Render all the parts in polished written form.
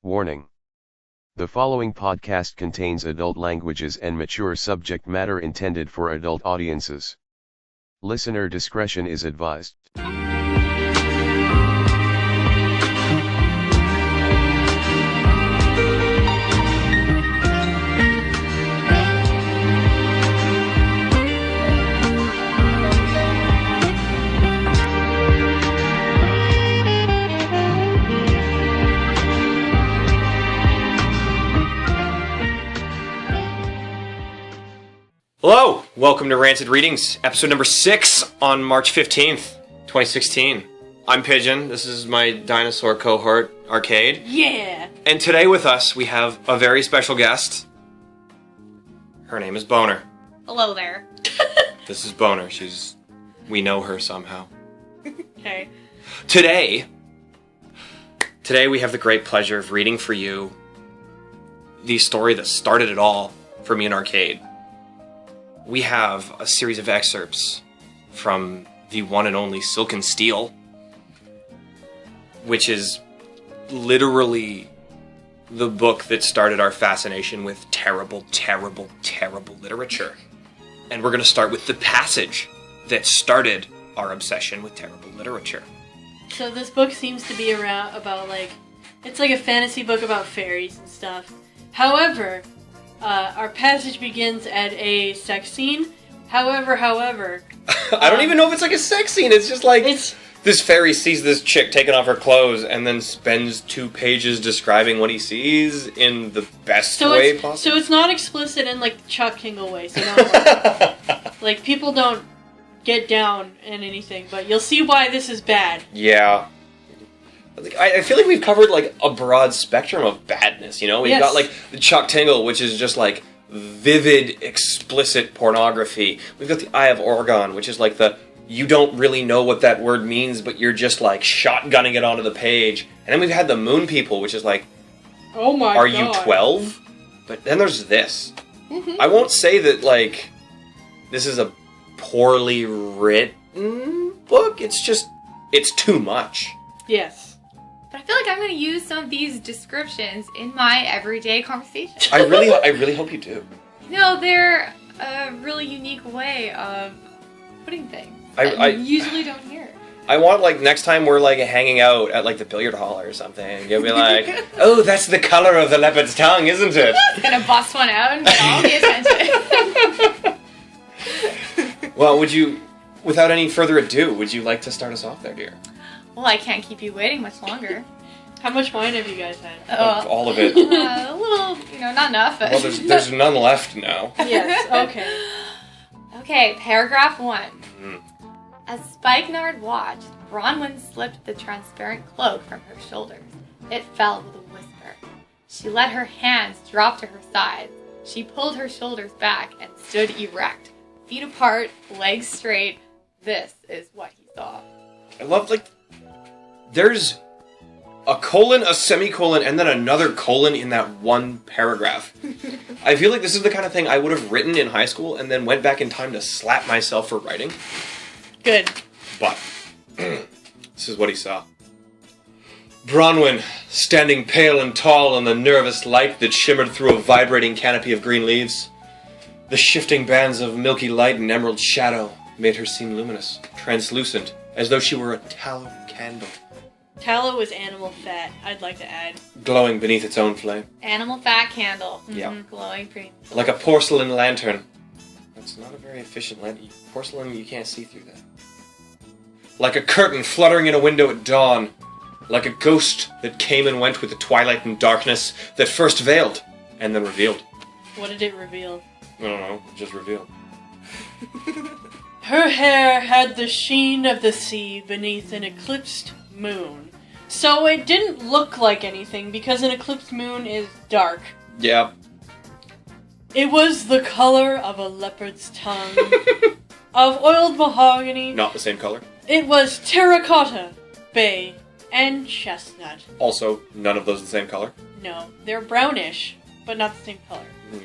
Warning. The following podcast contains adult languages and mature subject matter intended for adult audiences. Listener discretion is advised. Hello! Welcome to Rancid Readings, episode number 6 on March 15th, 2016. I'm Pigeon, this is my dinosaur cohort, Arcade. Yeah! And today with us, we have a very special guest. Her name is Boner. Hello there. This is Boner, we know her somehow. Okay. Today we have the great pleasure of reading for you the story that started it all for me and Arcade. We have a series of excerpts from the one and only Silk and Steel, which is literally the book that started our fascination with terrible, terrible, terrible literature. And we're going to start with the passage that started our obsession with terrible literature. So this book seems to be about it's like a fantasy book about fairies and stuff. However, our passage begins at a sex scene. However... I don't even know if it's like a sex scene. It's just like... This fairy sees this chick taking off her clothes and then spends 2 pages describing what he sees in the best way possible. So it's not explicit in, like, Chuck Tingle way. So like, people don't get down in anything, but you'll see why this is bad. Yeah. I feel like we've covered, like, a broad spectrum of badness, you know? We've got, like, the Chuck Tingle, which is just, like, vivid, explicit pornography. We've got the Eye of Oregon, which is, like, you don't really know what that word means, but you're just, like, shotgunning it onto the page. And then we've had the Moon People, which is, like, oh my God. Are you 12? But then there's this. Mm-hmm. I won't say that, like, this is a poorly written book. It's just, it's too much. Yes. But I feel like I'm going to use some of these descriptions in my everyday conversation. I really hope you do. No, they're a really unique way of putting things that I you usually don't hear. I want, like, next time we're, like, hanging out at, like, the billiard hall or something, you'll be like, oh, that's the color of the leopard's tongue, isn't it? Gonna bust one out and get all the attention. Well, without any further ado, would you like to start us off there, dear? Well, I can't keep you waiting much longer. How much wine have you guys had? All of it. A little, not enough. But Well, there's none left now. Yes, okay. Okay, paragraph 1. Mm. As Spikenard watched, Bronwyn slipped the transparent cloak from her shoulders. It fell with a whisper. She let her hands drop to her sides. She pulled her shoulders back and stood erect. Feet apart, legs straight. This is what he saw. I love, like, there's a colon, a semicolon, and then another colon in that one paragraph. I feel like this is the kind of thing I would have written in high school and then went back in time to slap myself for writing. Good. But this is what he saw. Bronwyn, standing pale and tall in the nervous light that shimmered through a vibrating canopy of green leaves. The shifting bands of milky light and emerald shadow made her seem luminous, translucent, as though she were a tallow candle. Tallow is animal fat, I'd like to add. Glowing beneath its own flame. Animal fat candle. Yeah. Glowing green. Like a porcelain lantern. That's not a very efficient lantern. Porcelain, you can't see through that. Like a curtain fluttering in a window at dawn. Like a ghost that came and went with the twilight and darkness that first veiled and then revealed. What did it reveal? I don't know, just revealed. Her hair had the sheen of the sea beneath an eclipsed moon. So it didn't look like anything because an eclipsed moon is dark. Yeah. It was the color of a leopard's tongue, of oiled mahogany. Not the same color. It was terracotta, bay, and chestnut. Also, none of those the same color. No, they're brownish, but not the same color. Mm.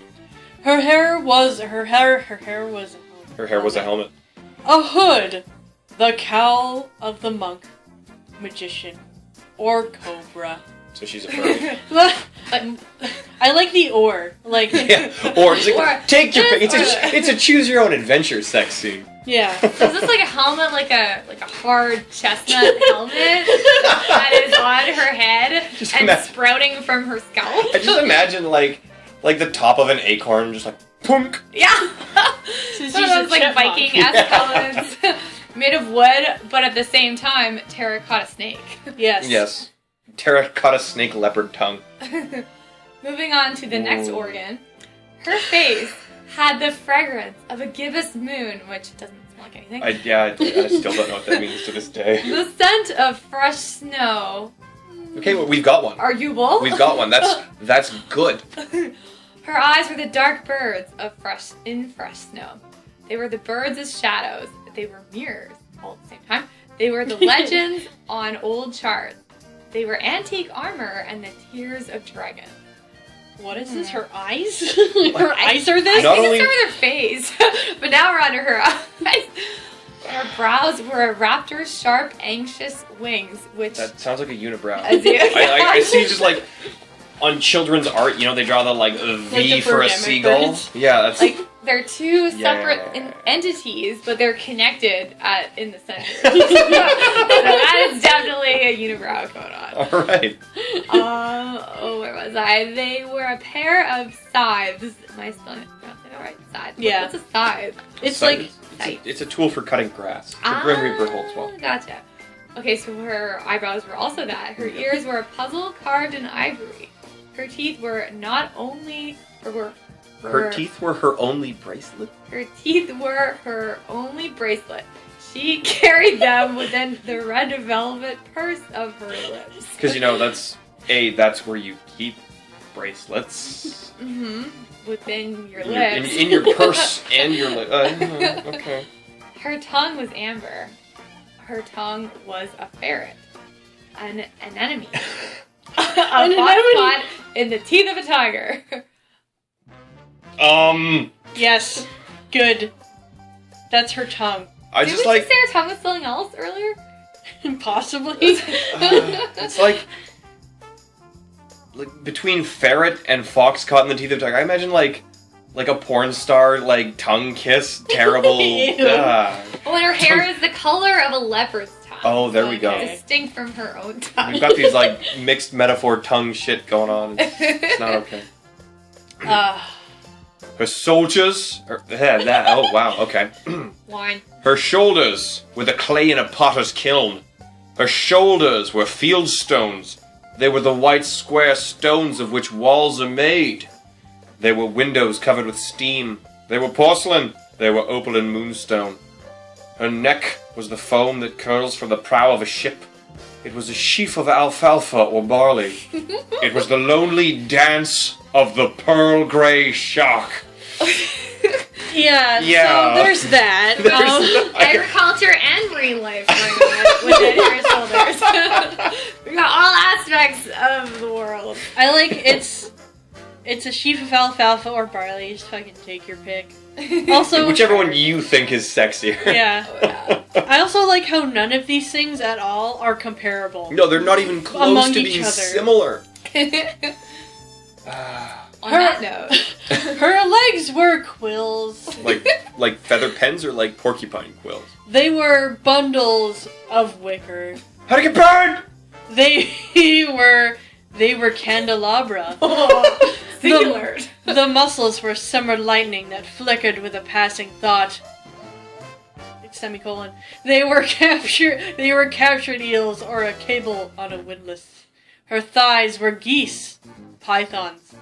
Her hair was a Her hair was a helmet. A hood, the cowl of the monk, magician, or cobra. So she's a furry. I like the or. Like, Yeah. Or it's like, Or take your pick. this It's a choose your own adventure sex scene. yeah. So is this like a helmet, like a hard chestnut helmet that is on her head Just and imagine- sprouting from her scalp? I just imagine like the top of an acorn, just like punk. Yeah. She's One of those like chipmunk. Viking-esque helmets made of wood, but at the same time, terracotta snake. Yes. Yes. Terracotta snake leopard tongue. Moving on to the next Ooh. organ, her face had the fragrance of a gibbous moon, which doesn't smell like anything. I still don't know what that means to this day. The scent of fresh snow. Okay, well, we've got one. Arguable. We've got one. That's good. Her eyes were the dark birds of fresh snow. They were the birds' shadows. They were mirrors all at the same time. They were the legends on old charts. They were antique armor and the tears of dragons. What is this? Her eyes? Her eyes are this? Not I think only- it's over their face, but now we're under her eyes. Her brows were a raptor's sharp, anxious wings, which... That sounds like a unibrow. As you- I see just like on children's art, they draw the like a V the for a Birdemic seagull. birds? Yeah, that's Like, they're two Yeah. separate entities, but they're connected in the center. So that is definitely a unibrow going on. all right. Where was I? They were a pair of scythes. Am I spelling it right? Scythe. Yeah. What's a scythe? It's So like it's a tool for cutting grass. The Grim Reaper holds well. Gotcha. Okay, so her eyebrows were also that. Her ears were a puzzle carved in ivory. Her teeth were not only... Her teeth were her only bracelet. Her teeth were her only bracelet. She carried them within the red velvet purse of her lips. Because that's where you keep bracelets. Within your In lips. in your purse and your lip. Okay. Her tongue was amber. Her tongue was a ferret. An enemy. A An hot spot in the teeth of a tiger. yes. Good. That's her tongue. I Did just we like. just say her tongue was something else earlier? Possibly. It's like between ferret and fox caught in the teeth of a tiger. I imagine like a porn star tongue kiss. Terrible. Ew. Oh, and her hair is the color of a leopard's tongue. Oh, there we go. Okay. Distinct from her own tongue. We've got these mixed metaphor tongue shit going on. It's not okay. Her soldiers. Oh wow. Okay. Wine. Her shoulders were the clay in a potter's kiln. Her shoulders were field stones. They were the white square stones of which walls are made. They were windows covered with steam. They were porcelain. They were opal and moonstone. Her neck was the foam that curls from the prow of a ship. It was a sheaf of alfalfa or barley. It was the lonely dance of the pearl grey shark. Yeah. Yeah. So there's that. Agriculture and marine life going on within her shoulders. We got all aspects of the world. I like it's a sheaf of alfalfa or barley. Just fucking take your pick. Also, Whichever one you think is sexier. yeah. Oh, yeah. I also like how none of these things at all are comparable. No, they're not even close Among to each being other. similar. On that note, Her legs were quills. Like feather pens or like porcupine quills. They were bundles of wicker. How to get burned? They were candelabra. singular. The muscles were summer lightning that flickered with a passing thought. Semicolon. They were captured eels or a cable on a windlass. Her thighs were geese, pythons,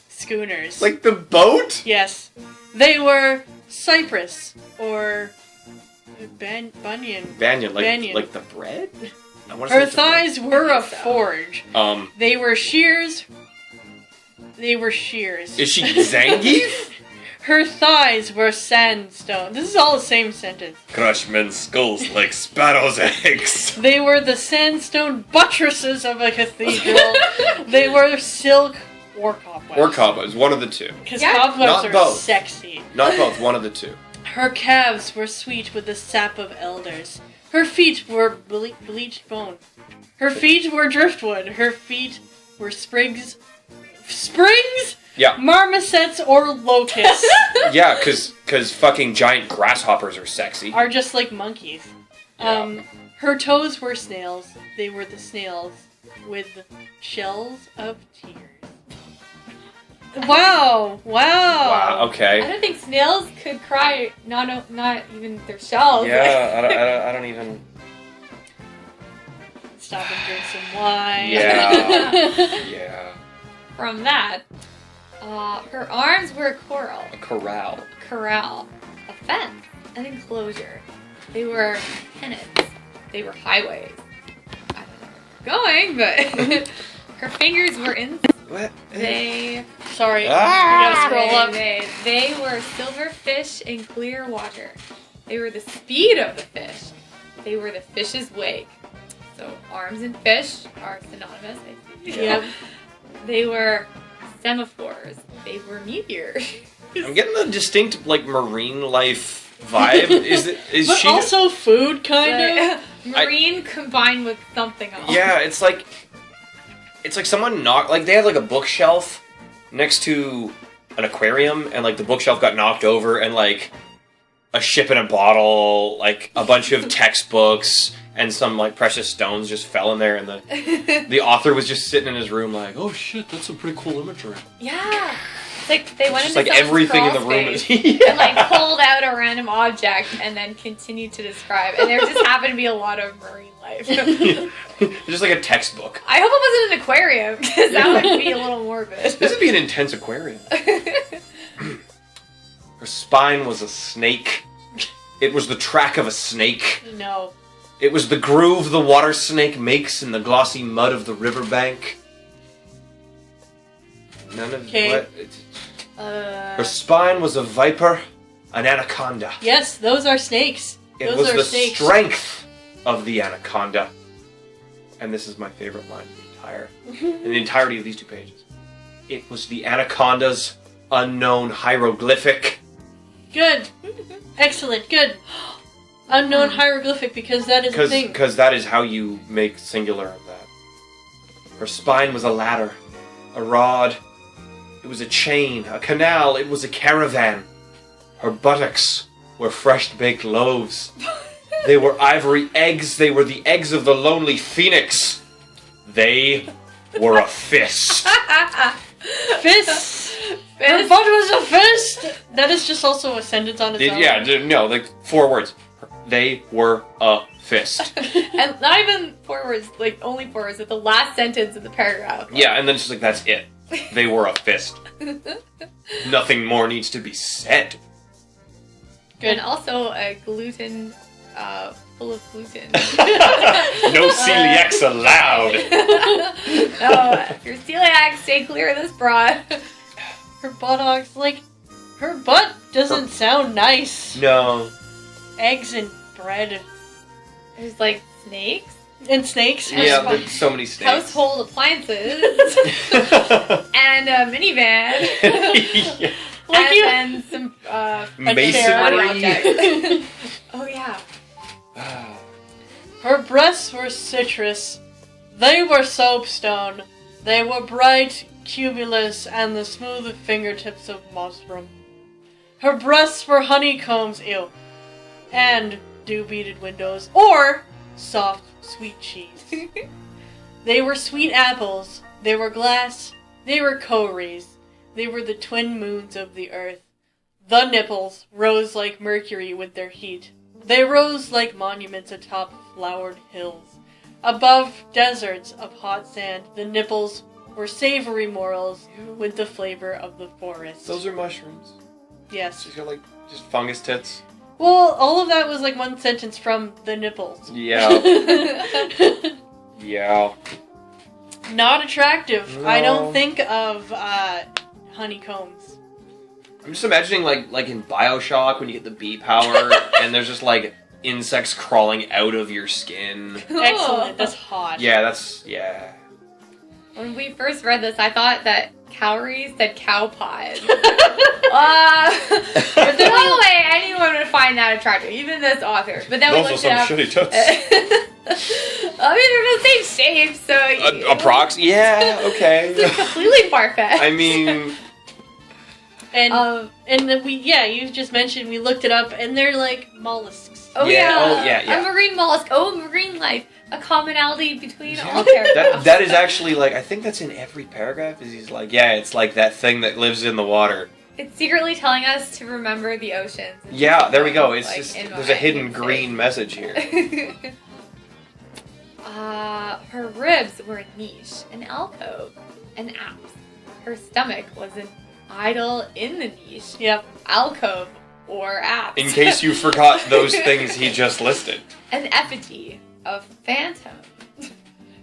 schooners. Like the boat? Yes. They were cypress or bunyan. Banyan, Banyan. like the bread? I wanna say Her it's the bread. thighs were a forge. They were shears. Is she Zangief? Her thighs were sandstone. This is all the same sentence. Crush men's skulls like sparrows' eggs. They were the sandstone buttresses of a cathedral. They were silk or cobwebs. Or cobwebs, one of the two. Because Yeah. cobwebs Not are both. sexy. Not both, one of the two. Her calves were sweet with the sap of elders. Her feet were bleached bone. Her feet were driftwood. Her feet were were springs, Yeah. marmosets, or locusts. Yeah, because fucking giant grasshoppers are sexy. Are just like monkeys. Yeah. Her toes were snails. They were the snails with shells of tears. Wow! Wow, I okay. don't think snails could cry, not even their shells. Yeah, I don't even... Stop and drink some wine. Yeah. Yeah. From that, her arms were a A corral. corral, a fence, an enclosure. They were pennants. They were highways. I don't know where you're going, but her fingers were in. What? They Sorry, Ah! we gotta scroll up. They were silver fish in clear water. They were the speed of the fish. They were the fish's wake. So arms and fish are synonymous, I think. Yep. They were semaphores. They were meteors. I'm getting a distinct, like, marine life vibe. Is But she... also food, kind of. Marine combined with something else. Yeah, it's like someone knocked... Like, they had, like, a bookshelf next to an aquarium, and, like, the bookshelf got knocked over, and, like, a ship in a bottle, like, a bunch of textbooks, and some, like, precious stones just fell in there, and the author was just sitting in his room like, oh, shit, that's some pretty cool imagery. Yeah. It's like they went Just, into like, someone's everything in the crawl room space is... and like pulled out a random object and then continued to describe. And there just happened to be a lot of marine life. Just like a textbook. I hope it wasn't an aquarium because that would be a little morbid. This would be an intense aquarium. Her spine was a snake. It was the track of a snake. No. It was the groove the water snake makes in the glossy mud of the riverbank. None of what? Her spine was a viper, an anaconda. Yes, those are snakes. It Those was are the snakes. strength of the anaconda. And this is my favorite line in the entirety of these 2 pages. It was the anaconda's unknown hieroglyphic. Good. Excellent. Good. Unknown hieroglyphic, because that is a thing. Because that is how you make singular of that. Her spine was a ladder, a rod. It was a chain, a canal. It was a caravan. Her buttocks were fresh-baked loaves. They were ivory eggs. They were the eggs of the lonely phoenix. They were a fist. Fist. Her butt was a fist. That is just also a sentence on its own. Yeah, no, like 4 words. They were a fist. And not even 4 words, like only 4 words, at the last sentence of the paragraph. Yeah, and then it's just like, that's it. They were a fist. Nothing more needs to be said. Good. And also a gluten, full of gluten. No celiacs allowed. No, if you're celiac, stay clear of this broad. Her buttocks, like, her butt doesn't sound nice. No. Eggs and bread. There's like snakes. And snakes. Yeah, there's so many snakes. Household appliances. And a minivan. Yeah. Like and you. then some Masonry. objects. Oh yeah. Her breasts were citrus. They were soapstone. They were bright, cubulous, and the smooth fingertips of mostrum. Her breasts were honeycombs, ew, and dew-beaded windows, or soft, sweet cheese. They were sweet apples. They were glass. They were cowries. They were the twin moons of the earth. The nipples rose like Mercury with their heat. They rose like monuments atop flowered hills. Above deserts of hot sand, the nipples were savory morels with the flavor of the forest. Those are mushrooms. Yes. She's got like just fungus tits. Well, all of that was like one sentence from the nipples. Yeah. Yeah. Not attractive. No. I don't think of honeycombs. I'm just imagining like in BioShock when you get the bee power and there's just like insects crawling out of your skin. Excellent. That's hot. Yeah. When we first read this, I thought that cowries said cow pies. There's no way anyone would find that attractive, even this author. But then we looked it up. shitty tits. I mean, they're the same shape, so... Approx? Yeah, okay. It's completely far-fetched. I mean... And you just mentioned, we looked it up, and they're like mollusks. Oh, yeah. A marine mollusk. Oh, marine life. A commonality between all paragraphs. That is actually, like, I think that's in every paragraph, is he's like, yeah, it's like that thing that lives in the water. It's secretly telling us to remember the oceans. Yeah, there we go. It's like, just, there's a hidden green message here. Her ribs were a niche, an alcove, an apse. Her stomach was an idol in the niche. Yep. Alcove or apse. In case you forgot those things he just listed. An effigy, a phantom.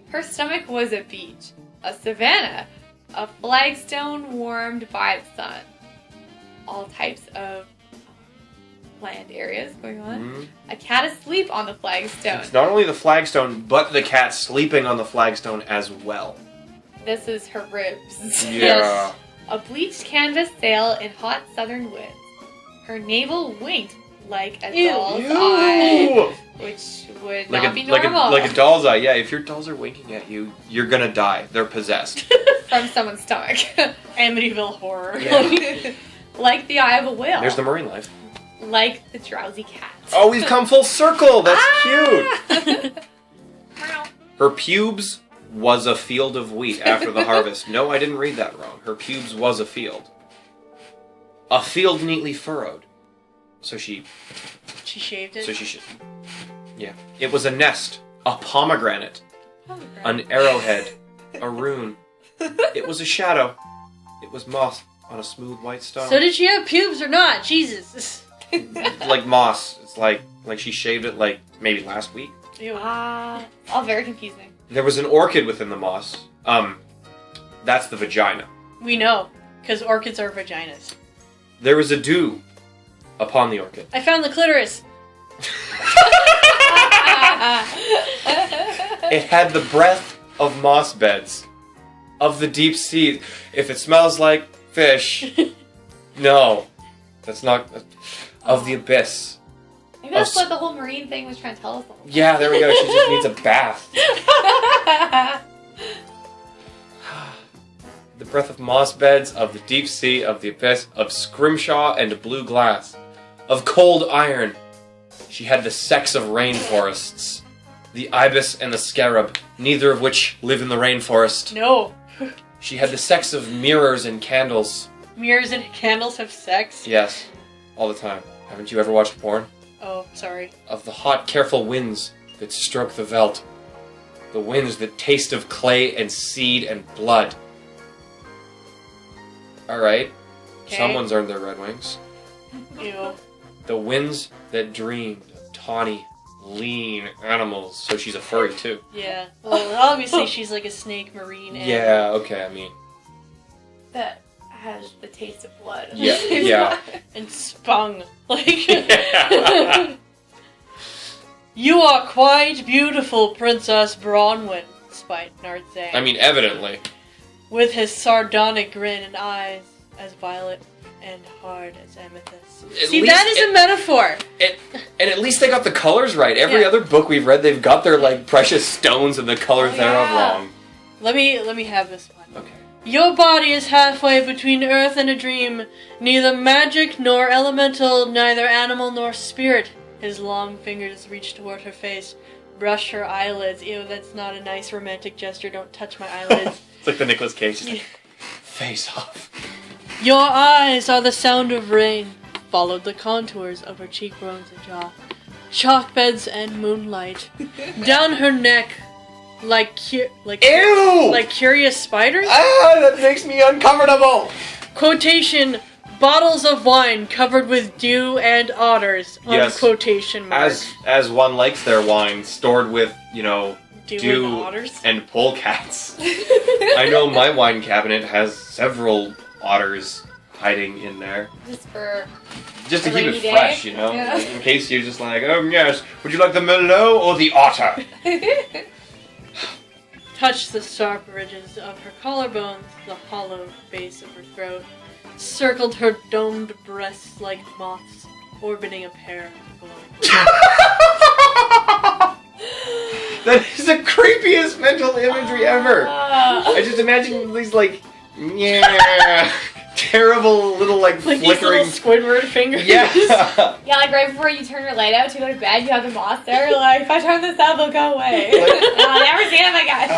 Her stomach was a beach, a savanna, a flagstone warmed by the sun. All types of land areas going on. Mm-hmm. A cat asleep on the flagstone. It's not only the flagstone, but the cat sleeping on the flagstone as well. This is her ribs. Yeah. A bleached canvas sail in hot southern winds. Her navel winked like a doll's eye, which would not be normal. Like a doll's eye, yeah. If your dolls are winking at you, you're gonna die. They're possessed. From someone's stomach. Amityville horror. Yeah. Like the eye of a whale. There's the marine life. Like the drowsy cat. Oh, we've come full circle! That's cute! Her pubes was a field of wheat after the harvest. No, I didn't read that wrong. Her pubes was a field. A field neatly furrowed. So she shaved it? Yeah. It was a nest. A pomegranate. An arrowhead. A rune. It was a shadow. It was moss on a smooth white stone. So did she have pubes or not? Jesus. Like moss. It's like she shaved it like maybe last week. Ew. All very confusing. There was an orchid within the moss. That's the vagina. We know, because orchids are vaginas. There was a dew upon the orchid. I found the clitoris. It had the breath of moss beds, of the deep sea. If it smells like fish, no, that's not. Of the abyss. Maybe that's what the whole marine thing was trying to tell us. Yeah, there we go. She just needs a bath. The breath of moss beds, of the deep sea, of the abyss, of scrimshaw and blue glass, of cold iron. She had the sex of rainforests. The ibis and the scarab, neither of which live in the rainforest. No. She had the sex of mirrors and candles. Mirrors and candles have sex? Yes, all the time. Haven't you ever watched porn? Oh, sorry. Of the hot, careful winds that stroke the veldt. The winds that taste of clay and seed and blood. Alright. Okay. Someone's earned their Red Wings. Ew. The winds that dreamed of tawny, lean animals. So she's a furry too. Yeah. Well, obviously she's like a snake marine animal. Yeah, okay, I mean. That has the taste of blood. Yeah, yeah. And spung. Like. Yeah. You are quite beautiful, Princess Bronwyn, spied Nardzang. I mean, evidently. With his sardonic grin and eyes as violet and hard as amethyst. That is a metaphor. And at least they got the colors right. Every other book we've read, they've got their like precious stones and the colors thereof wrong. Let me have this one. Okay. Your body is halfway between earth and a dream, neither magic nor elemental, neither animal nor spirit. His long fingers reach toward her face, brush her eyelids. Ew, that's not a nice romantic gesture. Don't touch my eyelids. It's like the Nicolas Cage. She's like, face off. Your eyes are the sound of rain, followed the contours of her cheekbones and jaw. Chalk beds and moonlight. Down her neck, like curious spiders? Ah, that makes me uncomfortable. Quotation, bottles of wine covered with dew and otters. Yes. Quotation marks. As one likes their wine, stored with, Dew and otters? and polecats. I know my wine cabinet has several otters hiding in there. Just to keep it fresh, Yeah. Like, in case you're just like, oh yes, would you like the Merlot or the otter? Touch the sharp ridges of her collarbones, the hollow base of her throat, circled her domed breasts like moths orbiting a pair of glowing That is the creepiest mental imagery ever. I just imagine these terrible little flickering little Squidward fingers. Yeah. Yeah, like right before you turn your light out to go to bed, you have the moss there. You're like, if I turn this out, they'll go away. I'll never see them again.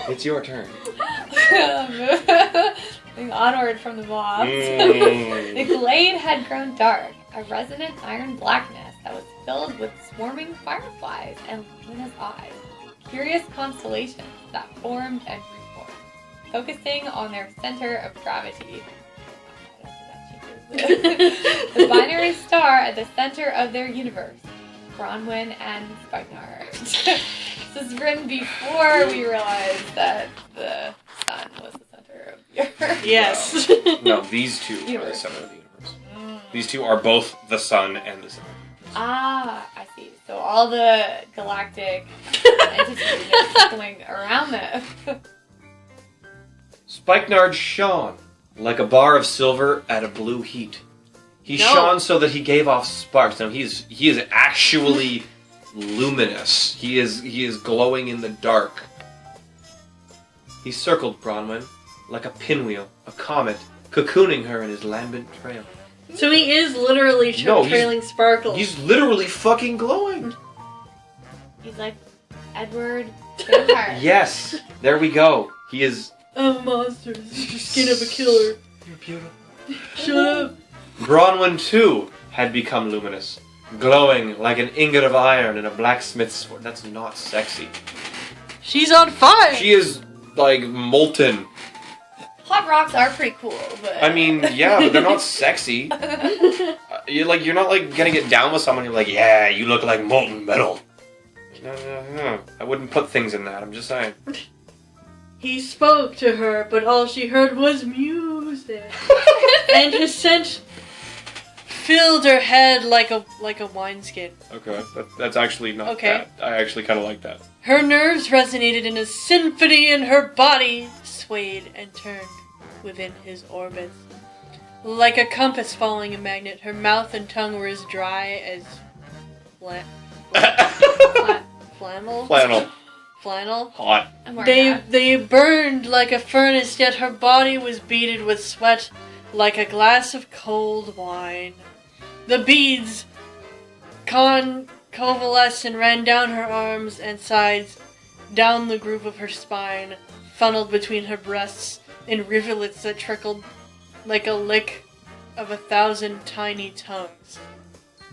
It's your turn. Moving onward from the moss. The glade had grown dark, a resonant iron blackness that was filled with swarming fireflies and luminous eyes. Curious constellations that formed and reformed, focusing on their center of gravity. The binary star at the center of their universe, Bronwyn and Spikenard. This was written before we realized that the sun was the center of the Earth. Yes. No, these two are the center of the universe. These two are both the sun and the sun. Ah, I see. So all the galactic entities are circling around them. Spikenard shone like a bar of silver at a blue heat. He shone so that he gave off sparks. Now he is actually luminous. He is glowing in the dark. He circled Bronwyn like a pinwheel, a comet, cocooning her in his lambent trail. So he is literally trailing sparkles. He's literally fucking glowing. He's like Edward Vampire. Yes, there we go. He is. I'm a monster. This is the skin of a killer. You're beautiful. Shut up. Bronwyn too had become luminous, glowing like an ingot of iron in a blacksmith's sword. That's not sexy. She's on fire. She is molten. Hot rocks are pretty cool, but I mean, yeah, but they're not sexy. You're not gonna get down with someone. You're like, yeah, you look like molten metal. No. I wouldn't put things in that. I'm just saying. He spoke to her, but all she heard was music, and his scent filled her head like a wineskin. Okay, that's actually not okay. bad. I actually kind of like that. Her nerves resonated in a symphony, and her body swayed and turned within his orbits. Like a compass following a magnet, her mouth and tongue were as dry as flannel. Hot. They burned like a furnace, yet her body was beaded with sweat like a glass of cold wine. The beads coalesced and ran down her arms and sides, down the groove of her spine, funneled between her breasts in rivulets that trickled like a lick of 1,000 tiny tongues.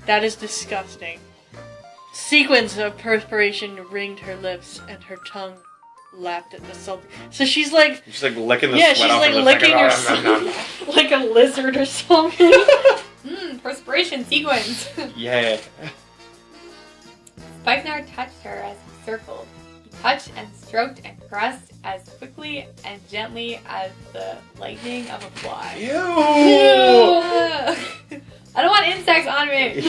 That is disgusting. Sequins of perspiration ringed her lips, and her tongue lapped at the salt. So she's licking the sweat off her lips. Yeah, she's licking herself like a lizard or something. Perspiration sequins. Yeah. Spikenard touched her as he circled. He touched and stroked and caressed as quickly and gently as the lightning of a fly. Ew! I don't want insects on me.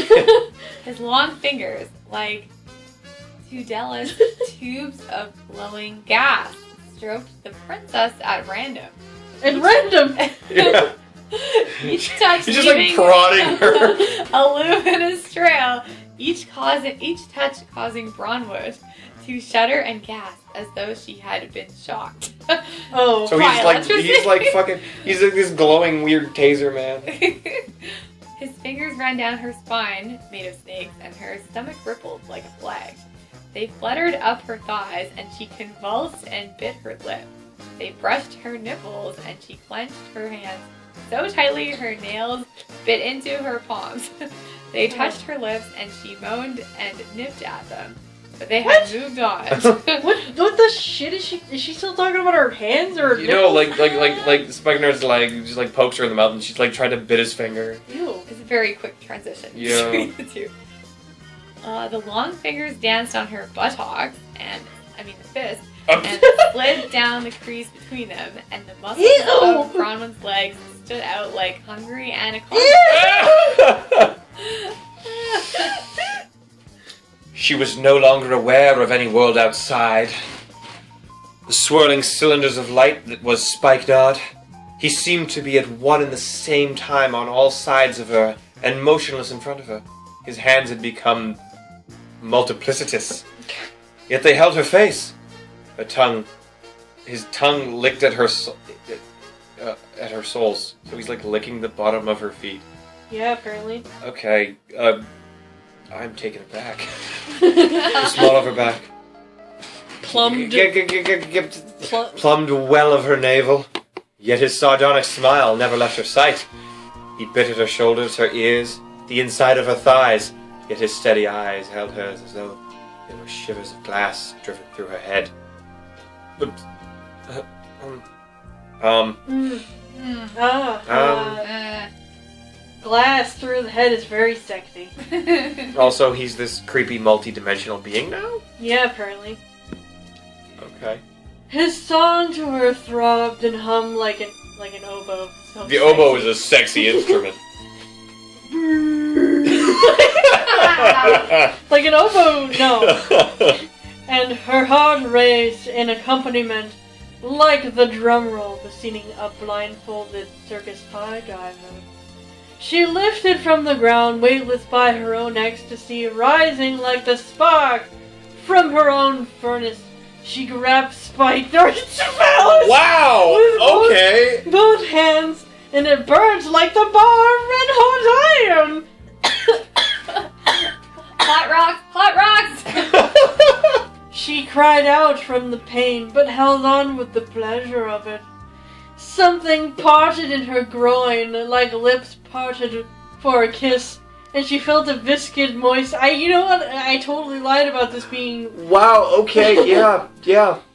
His long fingers, like Tudelis tubes of glowing gas, stroked the princess at random. Yeah. Each touch He's just prodding her. A luminous trail. Each touch causing Bronwyn to shudder and gasp as though she had been shocked. Oh, so he's this glowing weird taser man. His fingers ran down her spine, made of snakes, and her stomach rippled like a flag. They fluttered up her thighs, and she convulsed and bit her lip. They brushed her nipples, and she clenched her hands so tightly her nails bit into her palms. They touched her lips, and she moaned and nipped at them. But they had moved on. What the shit is she? Is she still talking about her hands or her nipples? Like Spikenard's just pokes her in the mouth, and she's trying to bit his finger. Ew. It's a very quick transition yeah. between the two. The long fingers danced on her buttocks, the fist, and slid down the crease between them, and the muscles of Bronwyn's legs stood out like hungry anacondas. She was no longer aware of any world outside. The swirling cylinders of light that was Spikenard. He seemed to be at one and the same time on all sides of her, and motionless in front of her. His hands had become multiplicitous. Yet they held her face. His tongue licked at her soles. So he's like licking the bottom of her feet. Yeah, apparently. Okay, I'm taken aback. The small of her back. Plumbed. Plumbed well of her navel. Yet his sardonic smile never left her sight. He bit at her shoulders, her ears, the inside of her thighs. Yet his steady eyes held hers as though they were shivers of glass driven through her head. Glass through the head is very sexy. Also, he's this creepy multi-dimensional being now? Yeah, apparently. Okay. His song to her throbbed and hummed like an oboe. So The oboe is a sexy instrument. Like an oboe, no. And her heart raced in accompaniment like the drum roll preceding a blindfolded circus pie driver. She lifted from the ground, weightless by her own ecstasy, rising like the spark from her own furnace. She grabbed Spike Norton's mouth. Wow! Okay! Both hands, and it burns like the bar of red-hot iron. Hot rocks! She cried out from the pain, but held on with the pleasure of it. Something parted in her groin, like lips parted for a kiss, and she felt a viscid, moist... You know what? I totally lied about this being... Wow, okay, yeah.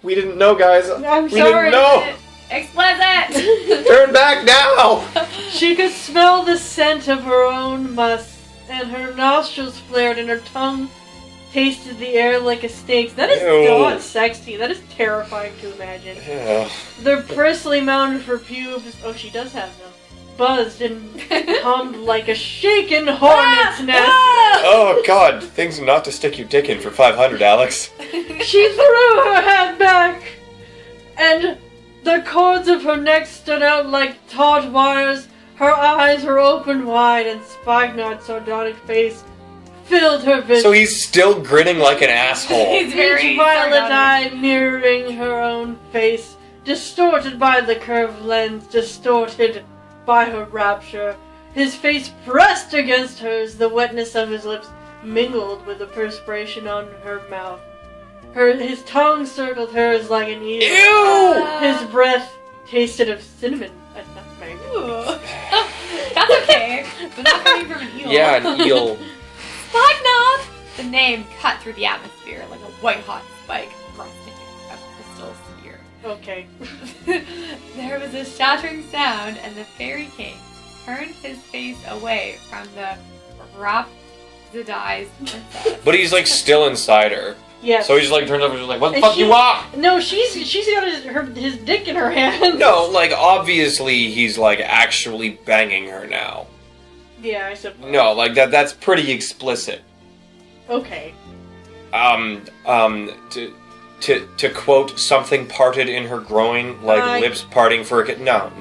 We didn't know, guys. I'm we sorry. didn't know. Explicit! Turn back now! She could smell the scent of her own musk, and her nostrils flared, and her tongue tasted the air like a snake's. That is not sexy. That is terrifying to imagine. Yeah. The bristly mound of her pubes, oh, she does have them, buzzed and hummed like a shaken hornet's nest. Oh, God. Things not to stick your dick in for 500, Alex. She threw her head back, and the cords of her neck stood out like taut wires. Her eyes were open wide, and Spikenard's sardonic face filled her vision. So he's still grinning like an asshole. He's very Each violet sardonic. eye mirroring her own face, distorted by the curved lens, distorted by her rapture. His face pressed against hers, the wetness of his lips mingled with the perspiration on her mouth. His tongue circled hers like an eel. Ew! His breath tasted of cinnamon and nutmeg. That's okay. But not coming from an eel. Yeah, an eel. Spikenard! The name cut through the atmosphere like a white-hot spike thrusting a crystal spear. Okay. There was a shattering sound, and the Fairy King turned his face away from the rhapsodized princess. But he's like still inside her. Yes. So he just like turns up and just like, what the And fuck you want? No, she's got his dick in her hand. No, like obviously he's like actually banging her now. Yeah, I suppose. No, like that's pretty explicit. Okay. To quote, something parted in her groin, like lips parting for a kid. No.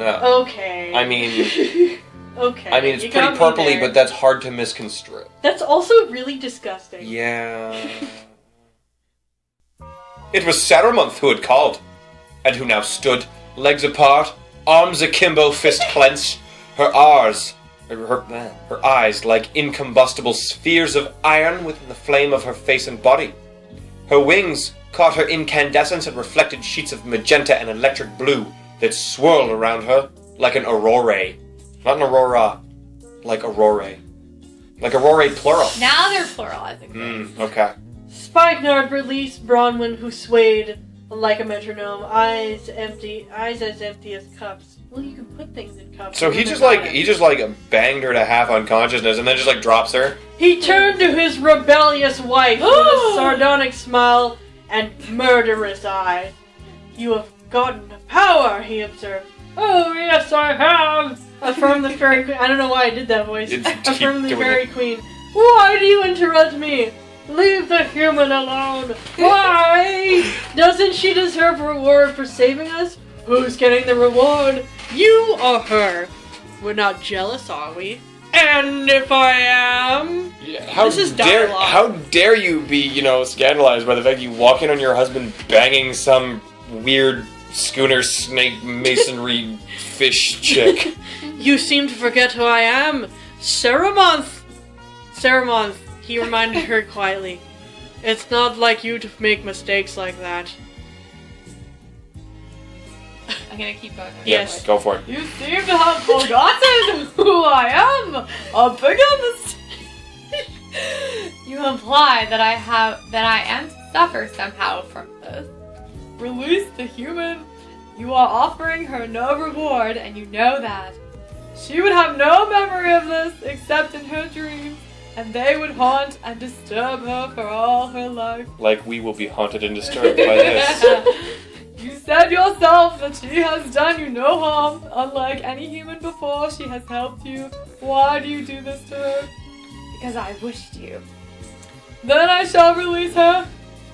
Okay. I mean, okay. it's You pretty got me purpley, there. but that's hard to misconstrue. That's also really disgusting. Yeah. It was Saramonth who had called, and who now stood, legs apart, arms akimbo, fist clenched, her eyes like incombustible spheres of iron within the flame of her face and body. Her wings caught her incandescence and reflected sheets of magenta and electric blue that swirled around her like an aurora. Not an aurora, like aurora. Like aurora plural. Now they're pluralizing things. Okay. Spikenard released Bronwyn, who swayed like a metronome, eyes as empty as cups. Well, you can put things in cups. So he just banged her to half unconsciousness and then just like drops her. He turned to his rebellious wife with a sardonic smile and murderous eyes. "You have gotten power," he observed. "Oh, yes, I have," affirmed the Fairy Queen. I don't know why I did that voice. Affirmed the Fairy Queen. "Why do you interrupt me? Leave the human alone. Why? Doesn't she deserve a reward for saving us? Who's getting the reward? You or her? We're not jealous, are we?" And if I am... Yeah, This is dialogue. How dare you be, scandalized by the fact you walk in on your husband banging some weird schooner snake masonry fish chick. You seem to forget who I am. Saramonth, he reminded her quietly. It's not like you to make mistakes like that. I'm gonna keep going. Yes. Go for it. You seem to have forgotten who I am. A bigger mistake. You imply that I am to suffer somehow from this. Release the human. You are offering her no reward, and you know that. She would have no memory of this except in her dreams, and they would haunt and disturb her for all her life. Like we will be haunted and disturbed by this. You said yourself that she has done you no harm. Unlike any human before, she has helped you. Why do you do this to her? Because I wish to. Then I shall release her.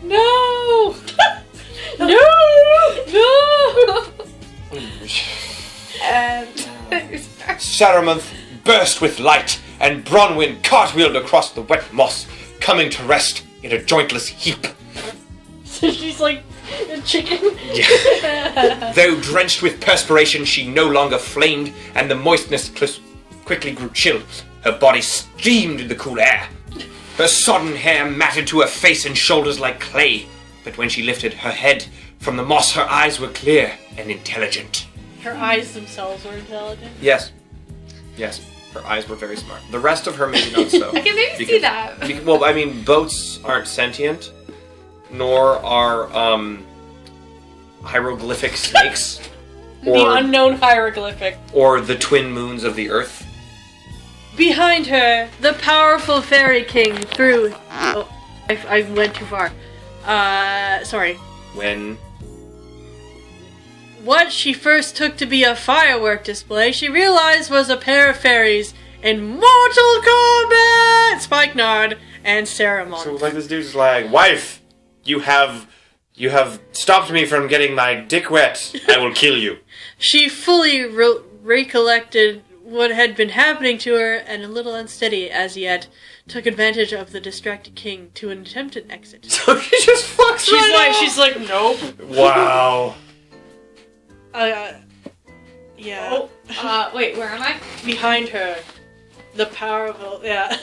No! No! And Saramonth burst with light, and Bronwyn cartwheeled across the wet moss, coming to rest in a jointless heap. She's like a chicken. Though drenched with perspiration, she no longer flamed, and the moistness quickly grew chill. Her body steamed in the cool air. Her sodden hair matted to her face and shoulders like clay, but when she lifted her head from the moss, her eyes were clear and intelligent. Her eyes themselves were intelligent. Yes. Her eyes were very smart. The rest of her maybe not so. I can maybe see that. Well, I mean, boats aren't sentient, nor are hieroglyphic snakes, The unknown hieroglyphic. or the twin moons of the earth. Behind her, the powerful fairy king threw... Oh, I went too far. Sorry. When What she first took to be a firework display, she realized was a pair of fairies in Mortal Kombat! Spikenard and Saramonth. so like this dude's like, wife, you have stopped me from getting my dick wet. I will kill you. She fully recollected what had been happening to her, and a little unsteady as yet, took advantage of the distracted king to attempt an exit. So she just fucks She's like, nope. Wow. Yeah. Wait, where am I? Behind her, the powerful, yeah.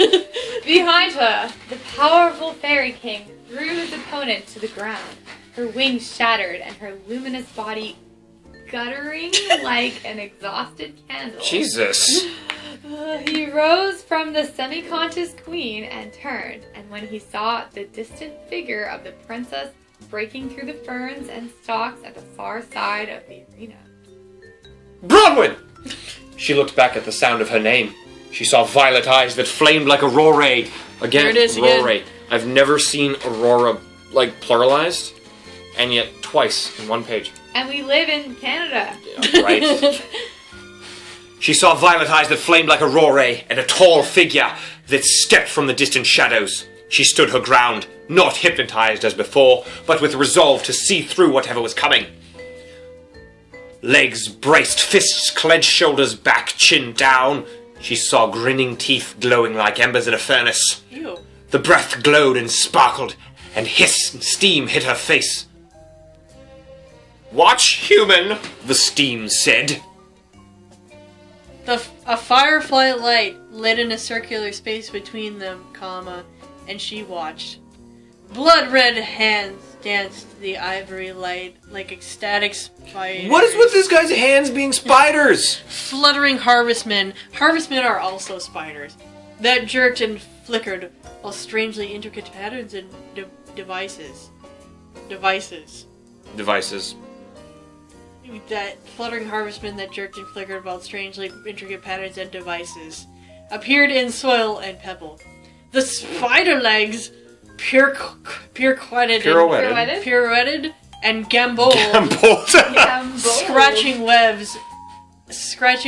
Behind her, the powerful fairy king threw his opponent to the ground. Her wings shattered and her luminous body guttering like an exhausted candle. Jesus. He rose from the semi-conscious queen and turned, and when he saw the distant figure of the princess breaking through the ferns and stalks at the far side of the arena. Bronwyn! She looked back at the sound of her name. She saw violet eyes that flamed like aurora. Again, There it is aurora. again. I've never seen aurora, like, pluralized, and yet twice in one page. And we live in Canada. Yeah, right? She saw violet eyes that flamed like aurora, and a tall figure that stepped from the distant shadows. She stood her ground, not hypnotized as before, but with resolve to see through whatever was coming. Legs braced, fists clenched, shoulders back, chin down. She saw grinning teeth glowing like embers in a furnace. Ew. The breath glowed and sparkled, and hiss and steam hit her face. "Watch, human," the steam said. A firefly light lit in a circular space between them, and she watched. Blood-red hands danced the ivory light like ecstatic spiders. What is with this guy's hands being spiders? Fluttering harvestmen. Harvestmen are also spiders. That jerked and flickered while strangely intricate patterns and devices. That fluttering harvestmen that jerked and flickered while strangely intricate patterns and devices appeared in soil and pebble. The spider legs pirouetted and gamboled, scratching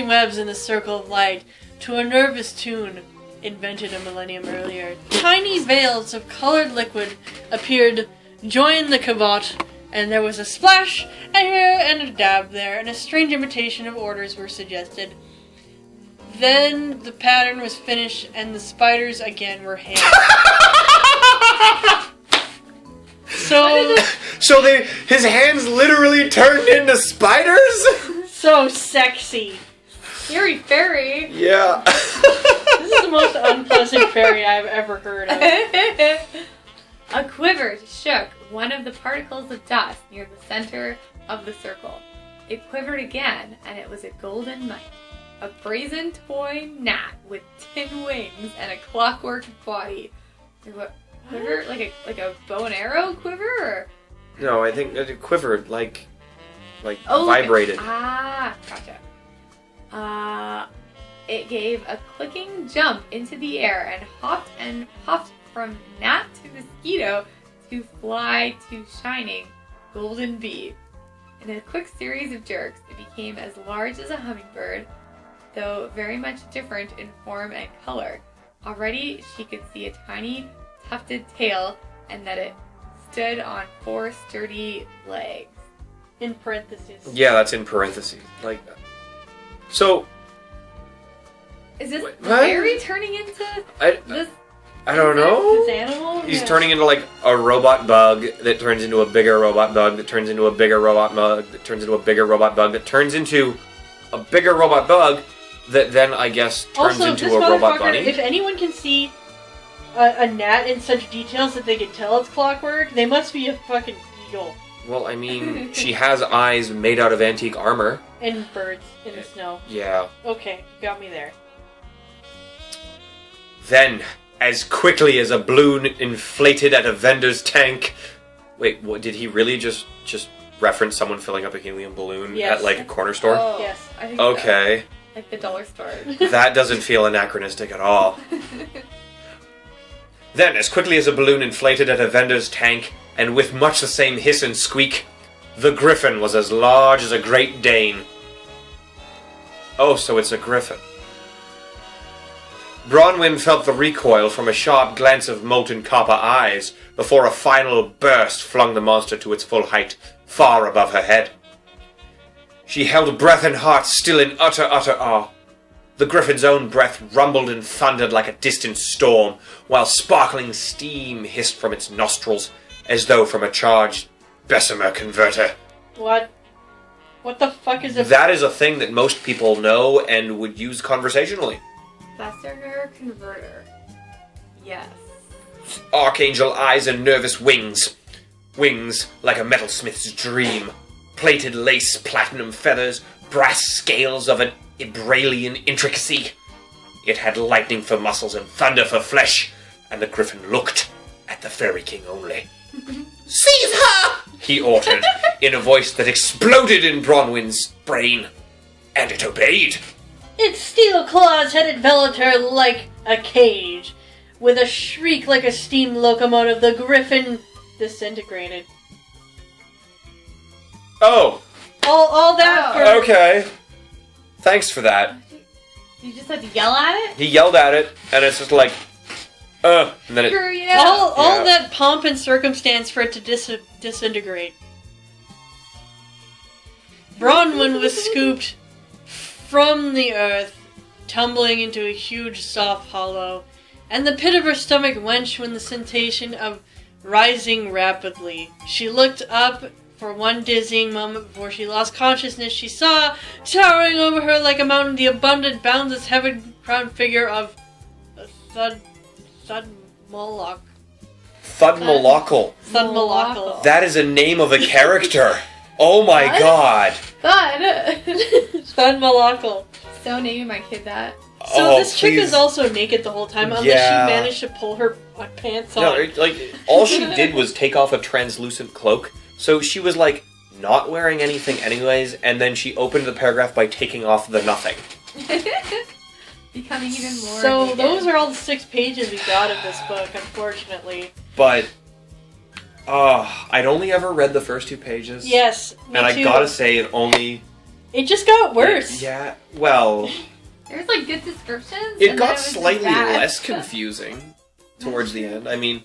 webs in the circle of light to a nervous tune invented a millennium earlier. Tiny veils of colored liquid appeared, joined the cabot, and there was a splash, a here, and a dab there, and a strange imitation of orders were suggested. Then the pattern was finished, and the spiders again were hands. So his hands literally turned into spiders? So sexy. Scary fairy. Yeah. This is the most unpleasant fairy I've ever heard of. A quiver shook one of the particles of dust near the center of the circle. It quivered again, and it was a golden mite. A brazen toy gnat with tin wings and a clockwork body. What quiver? Like a bow and arrow quiver? Or? No, I think it quivered, like vibrated. Gotcha. It gave a clicking jump into the air and hopped from gnat to mosquito to fly to shining golden bee. In a quick series of jerks, it became as large as a hummingbird, though very much different in form and color. Already, she could see a tiny, tufted tail and that it stood on 4 sturdy legs. In parentheses. Yeah, that's in parentheses. Like that. So... Is this What? the fairy turning into this? I don't know. This animal? He's Yeah. turning into like a robot bug that turns into a bigger robot bug that turns into a bigger robot bug that turns into a bigger robot bug that turns into a bigger robot bug that then I guess turns Also, into this a robot motherfucker, bunny. if anyone can see a gnat in such details that they can tell it's clockwork, they must be a fucking eagle. Well, I mean, she has eyes made out of antique armor. And birds in the snow. Yeah. Okay, you got me there. Then, as quickly as a balloon inflated at a vendor's tank... Wait, what, did he really just reference someone filling up a helium balloon Yes. at like a corner store? Oh, Yes. I think Okay. so. Like the dollar store. That doesn't feel anachronistic at all. Then, as quickly as a balloon inflated at a vendor's tank, and with much the same hiss and squeak, the griffin was as large as a Great Dane. Oh, so it's a griffin. Bronwyn felt the recoil from a sharp glance of molten copper eyes before a final burst flung the monster to its full height, far above her head. She held breath and heart still in utter awe. The griffin's own breath rumbled and thundered like a distant storm, while sparkling steam hissed from its nostrils, as though from a charged Bessemer converter. What? What the fuck is a... That is a thing that most people know and would use conversationally. Bessemer converter. Yes. Archangel eyes and nervous wings. Wings like a metalsmith's dream. Plated lace, platinum feathers, brass scales of an Ibralian intricacy. It had lightning for muscles and thunder for flesh, and the griffin looked at the Fairy King only. "Seize her!" he ordered, in a voice that exploded in Bronwyn's brain. And it obeyed. Its steel claws had enveloped her like a cage. With a shriek like a steam locomotive, the griffin disintegrated. Oh, All that for... okay. Thanks for that. You just had to yell at it? He yelled at it, and it's just like, and then it... Screw you. All Yeah. that pomp and circumstance for it to disintegrate. Bronwyn was scooped from the earth, tumbling into a huge soft hollow, and the pit of her stomach wrenched with the sensation of rising rapidly. She looked up for one dizzying moment before she lost consciousness. She saw, towering over her like a mountain, the abundant, boundless, heaven-crowned figure of Thud Moloch. Thudmolockle. Thud Moloch. That is a name of a character. Oh my What? god. God. Thud Moloch. So naming my kid that. So Oh, this chick please. is also naked the whole time, unless Yeah. she managed to pull her pants on. No, all she did was take off a translucent cloak, so she was, like, not wearing anything anyways, and then she opened the paragraph by taking off the nothing. Becoming even more. So naked. those are all the 6 pages we got of this book, unfortunately. But, I'd only ever read the first 2 pages. Yes, me And too. I gotta say, it only... It just got worse. Yeah, well... There's like good descriptions. It and then got was just slightly bad. less confusing towards the end. I mean,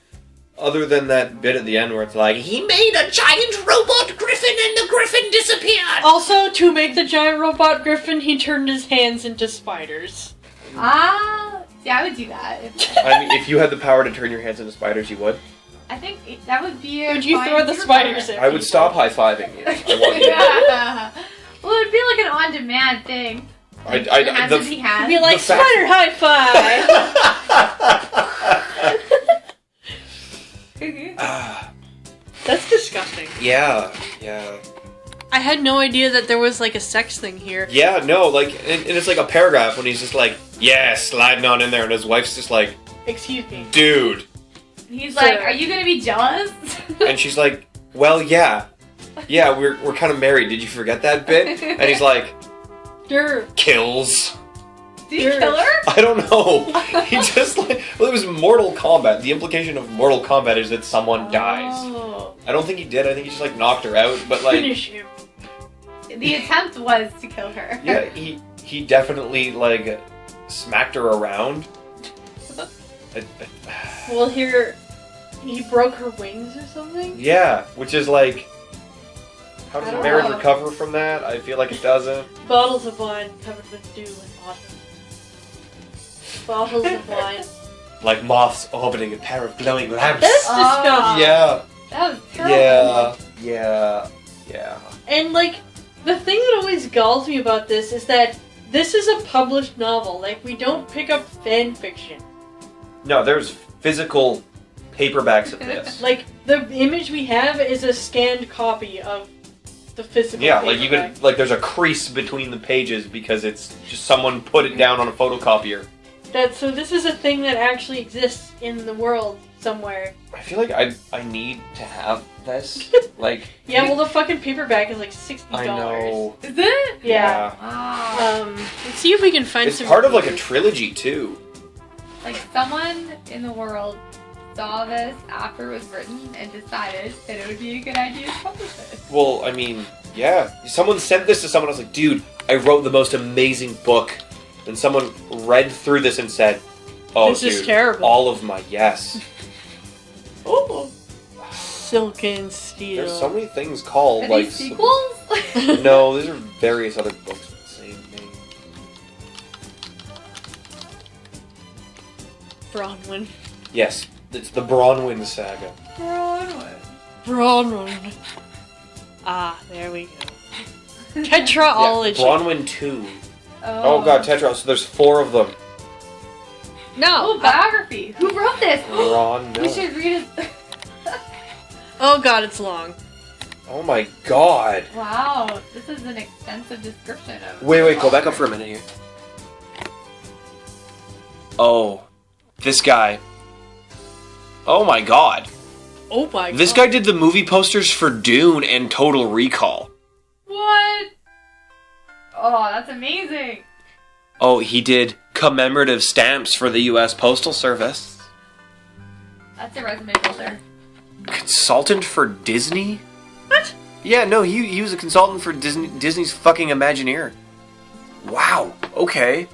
other than that bit at the end where it's like, he made a giant robot griffin and the griffin disappeared! Also, to make the giant robot griffin, he turned his hands into spiders. See, I would do that. I mean, if you had the power to turn your hands into spiders, you would. I think that would be. Would you throw the spiders at I would stop high-fiving you. I want you. Yeah. Well, it'd be like an on-demand thing. Like, hands would be hands. You'd be like, spider high five! That's disgusting. Yeah. I had no idea that there was like a sex thing here. Yeah, no, like, and it's like a paragraph when he's just like, yeah, sliding on in there, and his wife's just like, Excuse me. dude. He's like, are you gonna be jealous? And she's like, well, yeah. Yeah, we're kind of married. Did you forget that bit? And he's like, kills. Did he kill her? I don't know. He just like, well, it was Mortal Kombat. The implication of Mortal Kombat is that someone dies. I don't think he did. I think he just like knocked her out. But like, finish him. The attempt was to kill her. Yeah, he definitely like smacked her around. Well, here he broke her wings or something. Yeah, which is like, how does I a don't marriage know. recover from that? I feel like it doesn't. Bottles of wine covered with dew and autumn. Bottles of wine. Like moths orbiting a pair of glowing lamps. That's disgusting. Yeah. That was terrible. Yeah. And like, the thing that always galls me about this is that this is a published novel. Like, we don't pick up fan fiction. No, there's physical paperbacks of this. Like, the image we have is a scanned copy of the physical Yeah, paperback. like you could, like there's a crease between the pages because it's just someone put it down on a photocopier. So this is a thing that actually exists in the world somewhere. I feel like I need to have this. Like, Yeah, well, the fucking paperback is like $60. I know. Is it? Yeah. Wow. Let's see if we can find It's some. part of like a trilogy too. Like, someone in the world saw this after it was written and decided that it would be a good idea to publish it. Well, I mean, yeah. Someone sent this to someone else like, dude, I wrote the most amazing book. And someone read through this and said, oh, This dude, is terrible. all of my yes. Oh. Silken Steel. There's so many things called Are like these sequels? No, these are various other books with the same name. Bronwyn. Yes, it's the Bronwyn saga. Bronwyn. Ah, there we go. Tetraology. Yeah, Bronwyn 2. Oh god, Tetra. So there's 4 of them. No. Oh, biography. Who wrote this? Ron We Miller. should read it. Oh god, it's long. Oh my god. Wow, this is an extensive description of. Wait, go back up for a minute here. Oh, this guy. Oh my god. Oh my god. This guy did the movie posters for Dune and Total Recall. What? Oh, that's amazing. Oh, he did commemorative stamps for the U.S. Postal Service. That's a resume builder. Consultant for Disney? What? Yeah, no, he was a consultant for Disney's fucking Imagineer. Wow, okay.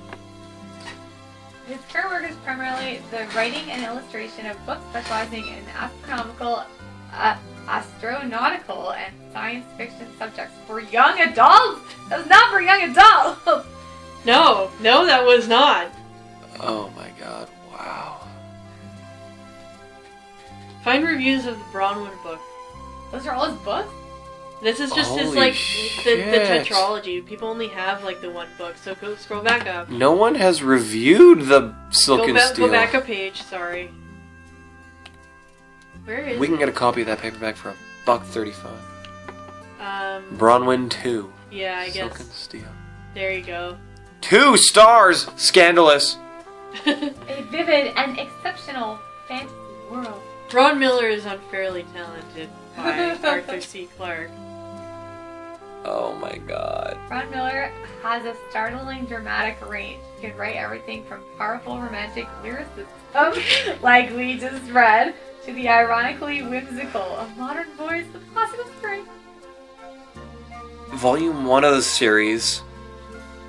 His current work is primarily the writing and illustration of books specializing in astronomical, astronautical, and science fiction subjects for young adults. That was not for young adults. No, that was not. Oh my god, wow. Find reviews of the Bronwyn book. Those are all his books? This is just his, Holy like, the shit. tetralogy. People only have, like, the one book, so go scroll back up. No one has reviewed the Silken Steel. Go back a page, sorry. Where is We can get a copy of that paperback for $1.35. Bronwyn 2. Yeah, I guess. Silken Steel. There you go. 2 stars! Scandalous. A vivid and exceptional fantasy world. Ron Miller is unfairly talented by Arthur C. Clarke. Oh my god. Ron Miller has a startling dramatic range. He can write everything from powerful romantic lyricism, like we just read, to the ironically whimsical, a modern voice with classical strength. Volume 1 of the series,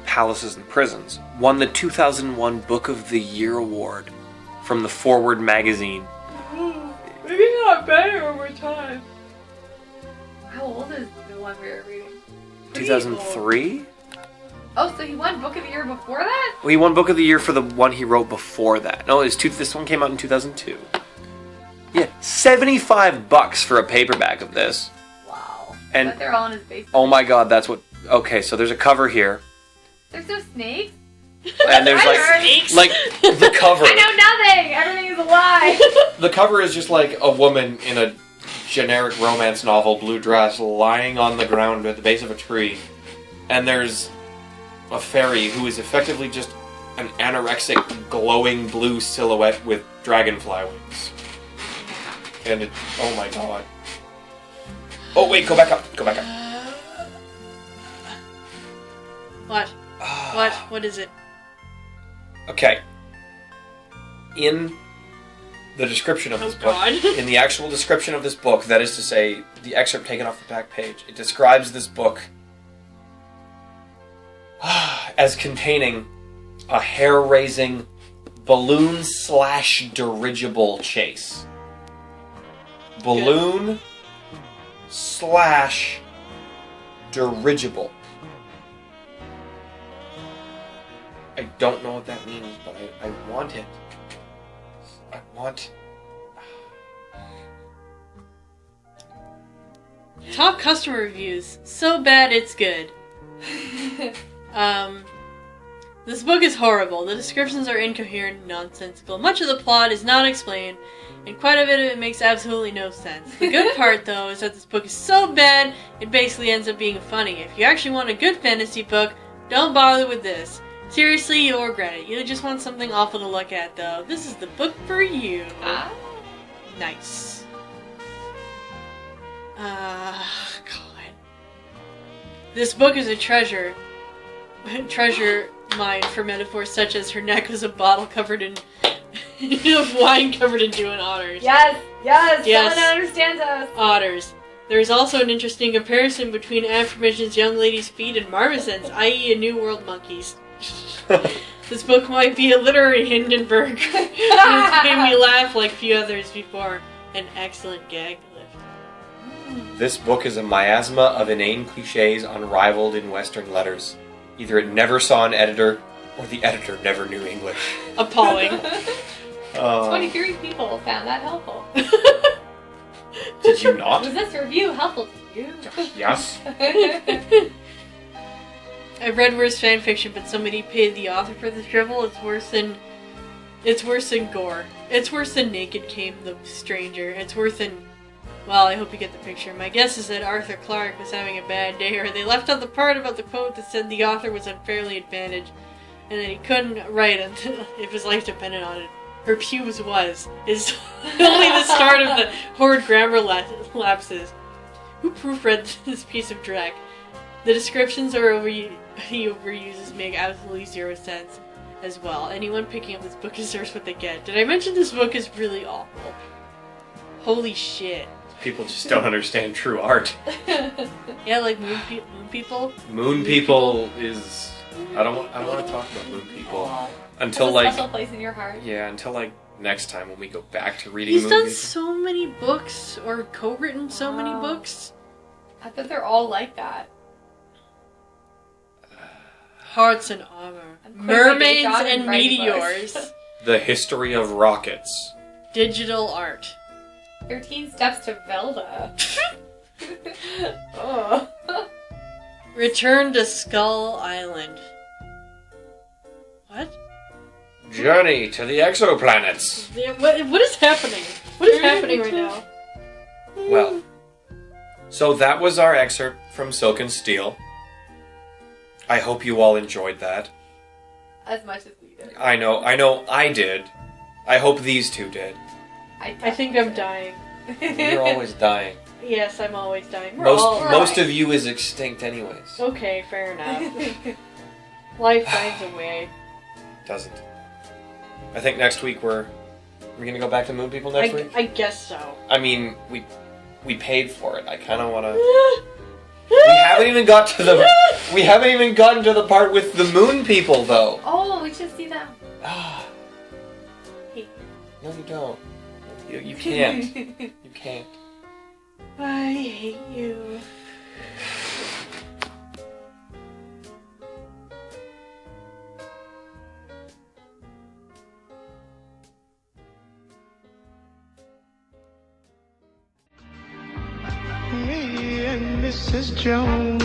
Palaces and Prisons, won the 2001 Book of the Year Award from the Forward magazine. Maybe not better over time. How old is the one we were reading? 2003? Oh, so he won Book of the Year before that? He won Book of the Year for the one he wrote before that. No, this one came out in 2002. Yeah, $75 for a paperback of this. Wow. And But they're all in his basement. oh my god, that's what... Okay, so there's a cover here. There's no snakes. And there's like the cover. I know nothing. Everything is a lie. The cover is just like a woman in a generic romance novel blue dress lying on the ground at the base of a tree. And there's a fairy who is effectively just an anorexic glowing blue silhouette with dragonfly wings. And it... Oh my god. Oh wait, go back up. Go back up. What? What? What is it? Okay. In the description of this book, God. in the actual description of this book, that is to say, the excerpt taken off the back page, it describes this book as containing a hair-raising balloon/dirigible chase. Balloon/dirigible. I don't know what that means, but I want it. I want... Top customer reviews. So bad it's good. This book is horrible. The descriptions are incoherent and nonsensical. Much of the plot is not explained, and quite a bit of it makes absolutely no sense. The good part, though, is that this book is so bad, it basically ends up being funny. If you actually want a good fantasy book, don't bother with this. Seriously, you'll regret it. You just want something awful to look at, though. This is the book for you. Nice. God. This book is a treasure mine for metaphors such as her neck was a bottle covered in of wine covered in dew and otters. Yes. Yes. Someone understands us. Otters. There is also an interesting comparison between aforementioned young lady's feet and marmosets, i.e. a New World monkeys. This book might be a literary Hindenburg. It's made me laugh like few others before. An excellent gag lift. This book is a miasma of inane cliches unrivaled in Western letters. Either it never saw an editor, or the editor never knew English. Appalling. 23 people found that helpful. Did you not? Was this review helpful to you? Yes. I've read worse fanfiction, but somebody paid the author for the drivel. It's worse than gore. It's worse than Naked Came the Stranger. It's worse than... Well, I hope you get the picture. My guess is that Arthur Clarke was having a bad day, or they left out the part about the quote that said the author was unfairly advantaged, and that he couldn't write until if his life depended on it. Her pubes is only the start of the horrid grammar lapses. Who proofread this piece of dreck? The descriptions are he overuses make absolutely zero sense as well. Anyone picking up this book deserves what they get. Did I mention this book is really awful? Holy shit. People just don't understand true art. Yeah, like moon people. Moon people is... I don't want to talk about moon people until It's a like... special place in your heart. Yeah, until like next time when we go back to reading He's moon done people. so many books, or co-written so many books. I thought they're all like that. Hearts and armor. I'm quite like Mermaids John and writing meteors. books. The history of rockets. Digital art. 13 Steps to Velda. Oh. Return to Skull Island. What? Journey to the exoplanets. What is happening? What is happening right now? Well, so that was our excerpt from Silk and Steel. I hope you all enjoyed that. As much as we did. I know I did. I hope these two did. I think I'm dying. You're always dying. Yes, I'm always dying. Most of you is extinct anyways. Okay, fair enough. Life finds a way. Doesn't. I think next week we're gonna go back to Moon People next week? I guess so. I mean, we paid for it. I kinda wanna... We haven't even gotten to the part with the Moon People though. Oh, we should see them. No, you don't. You can't. You can't. I hate you. Mrs. Jones.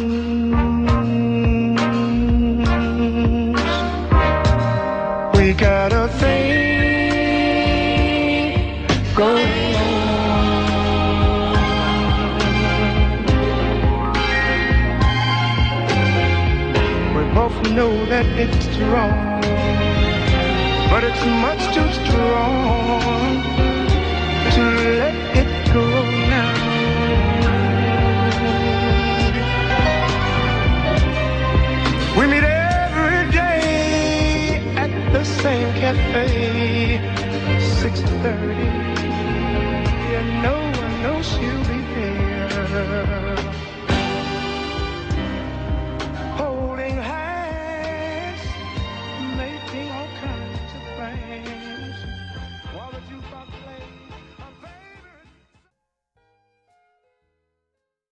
We got a thing going on. We both know that it's wrong, but it's much too strong to let